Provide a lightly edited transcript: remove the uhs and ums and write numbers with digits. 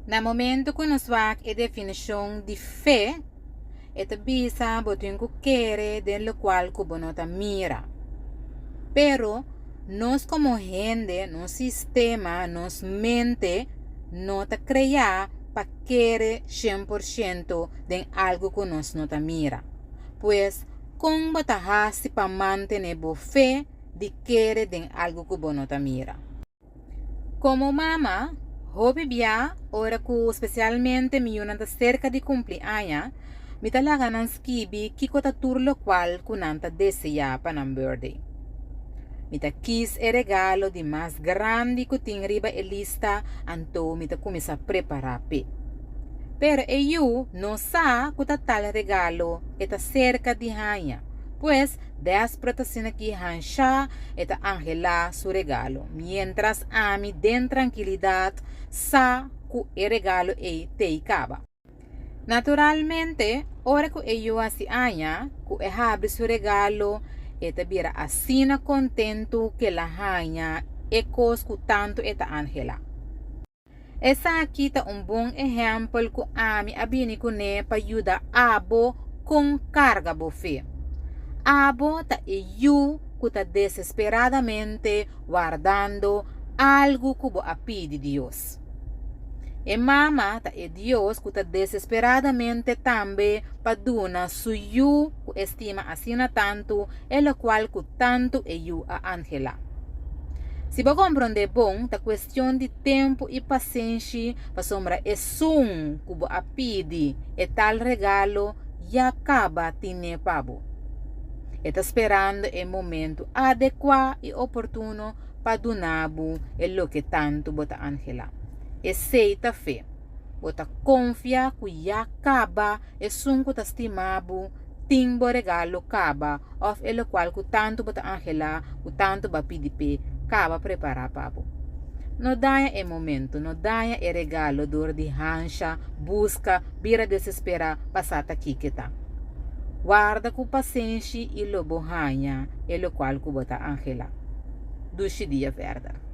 Na momento que nos vak a definição de fé, esta bisa botin ku quere de lo cual ku bonota mira. Pero nos como gente, nos sistema, nos mente, no te crea pa querer 100% de algo que nos nota mira. Pues, con botajasi pa mantener bo fe de querer de algo que bonota mira. Como mamá, hobby bia, ora que especialmente mi una cerca de cumpleaños, me talaga ng skibi kiko tatur lo qual kunanta desea pa ng birthday. Mita quis e regalo de mais grande que tinha riba e lista, então mita começa a preparar pe. Pero eu não sa que tal regalo eta cerca de hanha, pues desprota que hancha eta angela su regalo, mientras a mí den tranquilidad sa que e regalo e te acaba. Naturalmente, ora que eu assim hanha, que e abre su regalo, eta bira asina contento que la hanha e cosco tanto eta angela. Essa aqui tá bom exemplo que a mim abini kune para ajudar abo com carga bofê. Abo tá eu que tá desesperadamente guardando algo que bo a pedir Deus. E mama tá Deus que tá desesperadamente também para donar suyo que estima assina tanto e lo qual que tanto eu a Angela. Se você compreender bom, a questão de tempo e paciência para sombra é sum que você a pedir e tal regalo já acaba tendo pabo. Está esperando o momento adequado e oportuno para donar o que tanto você angela. E seita fé. Você confia que já acaba e sum que está estimado timbo regalo acaba of el qual que tanto você angela, que tanto você pedir acaba preparar pabo. No daia é momento, no daia é regalo dor de hancha, busca, vira desespera, passata kikita. Guarda com paciência e lobo hanha, e lo qual que bota angela. Dushi dia verda.